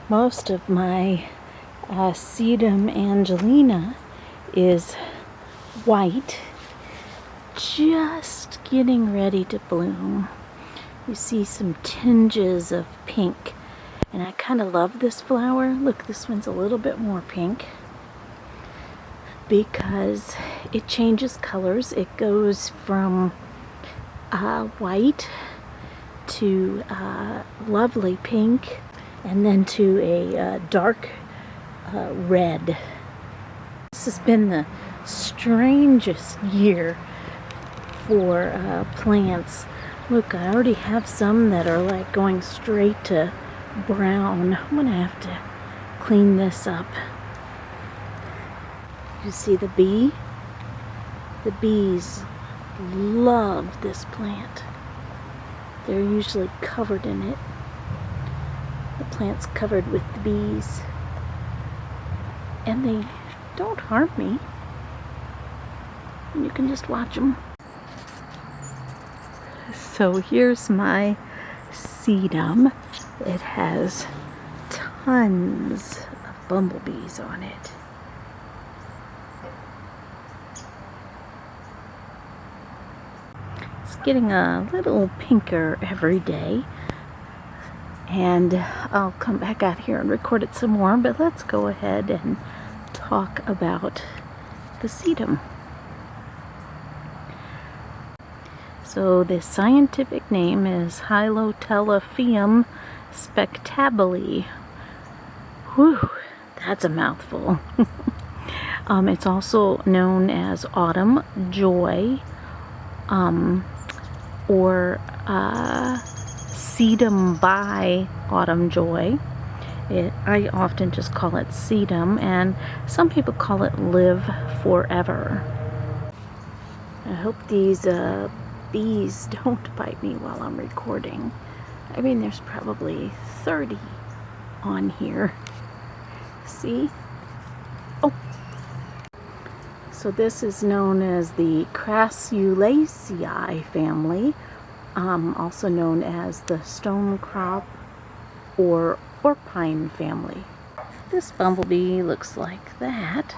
Most of my Sedum Angelina is white, just getting ready to bloom. You see some tinges of pink, and I kind of love this flower. Look, this one's a little bit more pink because it changes colors. It goes from white to lovely pink, and then to a dark red. This has been the strangest year for plants. Look, I already have some that are like going straight to brown. I'm gonna have to clean this up. You see the bee? The bees love this plant. They're usually covered in it. The plant's covered with the bees, and they don't harm me. You can just watch them. So here's my sedum. It has tons of bumblebees on it. It's getting a little pinker every day. And I'll come back out here and record it some more, but let's go ahead and talk about the sedum. So the scientific name is Hylotelephium spectabile. Whew, that's a mouthful. It's also known as autumn joy, or Sedum by autumn joy. I often just call it sedum, and some people call it live forever. I hope these bees don't bite me while I'm recording. I mean, there's probably 30 on here. See? Oh! So this is known as the Crassulaceae family, also known as the stonecrop or pine family. This bumblebee looks like that,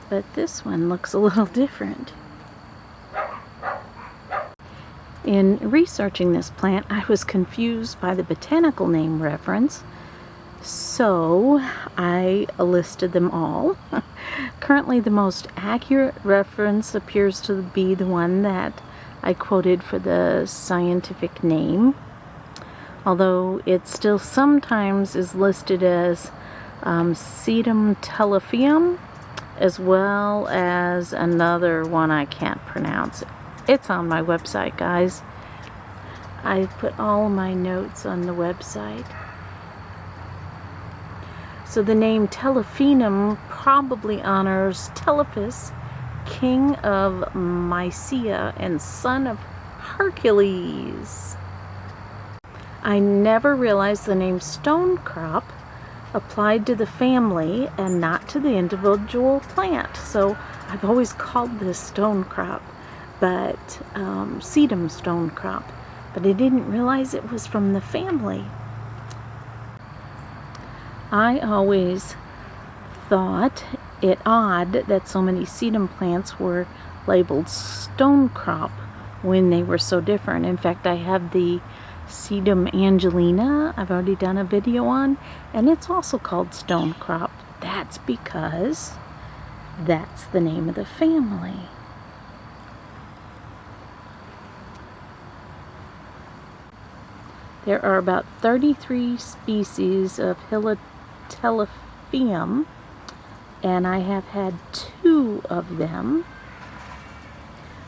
but this one looks a little different. In researching this plant, I was confused by the botanical name reference, so I listed them all. Currently, the most accurate reference appears to be the one that I quoted for the scientific name, although it still sometimes is listed as Sedum telephium, as well as another one I can't pronounce. It's on my website, guys. I put all my notes on the website. So the name Telephinum probably honors Telephus, king of Mysia and son of Hercules. I never realized the name stonecrop applied to the family and not to the individual plant. So I've always called this stonecrop, but sedum stonecrop, but I didn't realize it was from the family. I always thought it odd that so many sedum plants were labeled stonecrop when they were so different. In fact, I have the Sedum Angelina I've already done a video on, and it's also called stonecrop. That's because that's the name of the family. There are about 33 species of Hylotelephium, and I have had 2 of them.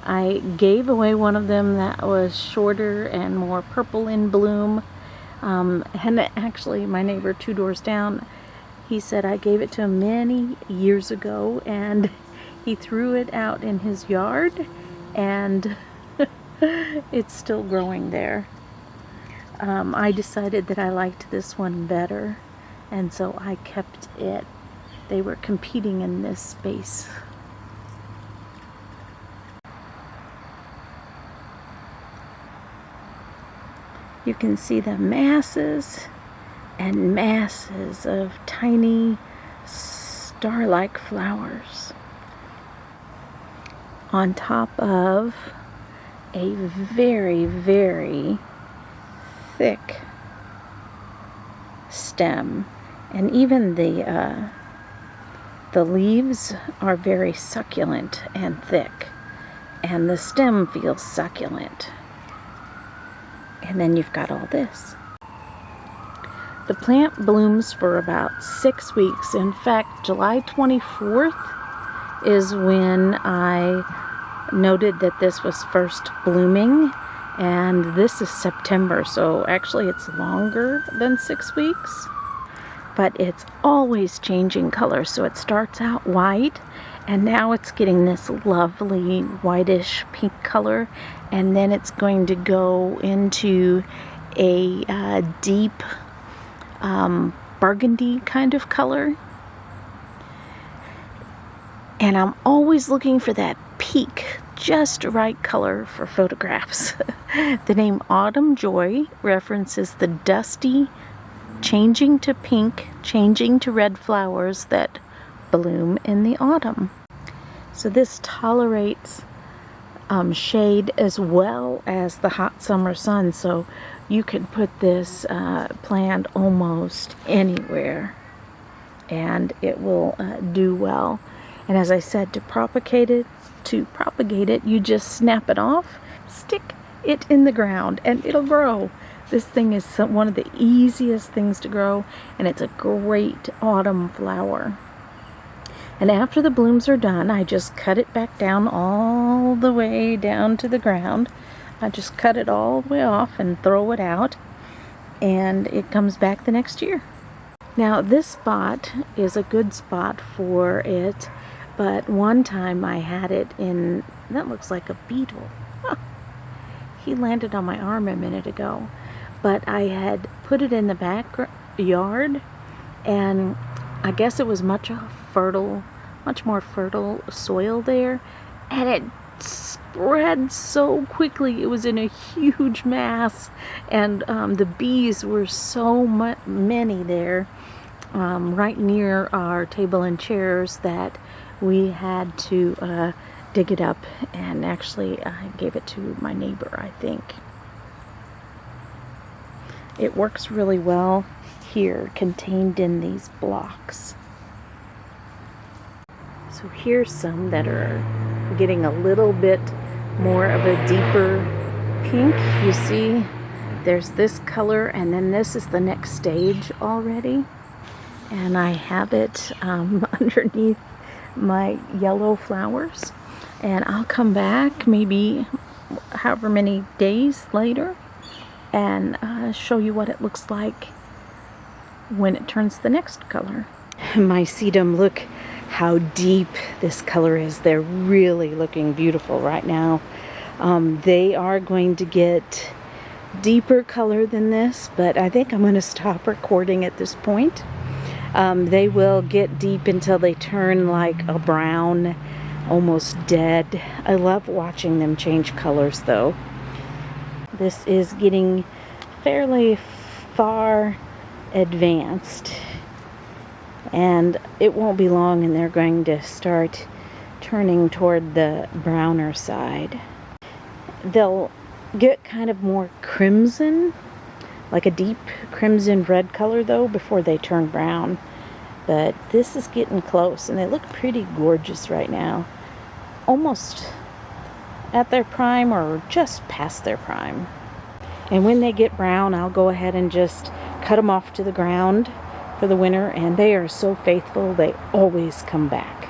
I gave away one of them that was shorter and more purple in bloom, and actually my neighbor 2 doors down, he said I gave it to him many years ago, and he threw it out in his yard, and it's still growing there. I decided that I liked this one better, and so I kept it. They were competing in this space. You can see the masses and masses of tiny star-like flowers on top of a very, very thick stem. And even the leaves are very succulent and thick, and the stem feels succulent. And then you've got all this. The plant blooms for about 6 weeks. In fact, July 24th is when I noted that this was first blooming, and this is September, so actually it's longer than 6 weeks. But it's always changing color, so it starts out white, and now it's getting this lovely whitish pink color, and then it's going to go into a deep burgundy kind of color. And I'm always looking for that peak, just right color for photographs. The name Autumn Joy references the dusty, changing to pink, changing to red flowers that bloom in the autumn. So this tolerates shade as well as the hot summer sun, so you can put this plant almost anywhere and it will do well. And as I said, to propagate it, you just snap it off, stick it in the ground, and it'll grow. This thing is one of the easiest things to grow, and it's a great autumn flower. And after the blooms are done, I just cut it back down all the way down to the ground. I just cut it all the way off and throw it out, and it comes back the next year. Now this spot is a good spot for it, but one time I had it in, that looks like a beetle. Huh. He landed on my arm a minute ago. But I had put it in the backyard, and I guess it was much more fertile soil there, and it spread so quickly. It was in a huge mass, and the bees were so many there, right near our table and chairs, that we had to dig it up, and actually I gave it to my neighbor, I think. It works really well here, contained in these blocks. So here's some that are getting a little bit more of a deeper pink. You see, there's this color, and then this is the next stage already. And I have it underneath my yellow flowers. And I'll come back maybe however many days later and show you what it looks like when it turns the next color. My sedum, look how deep this color is. They're really looking beautiful right now. They are going to get deeper color than this, but I think I'm going to stop recording at this point. They will get deep until they turn like a brown, almost dead. I love watching them change colors though. This is getting fairly far advanced, and it won't be long and they're going to start turning toward the browner side. They'll get kind of more crimson, like a deep crimson red color though, before they turn brown. But this is getting close, and they look pretty gorgeous right now. Almost at their prime or just past their prime. And when they get brown, I'll go ahead and just cut them off to the ground for the winter, and they are so faithful, they always come back.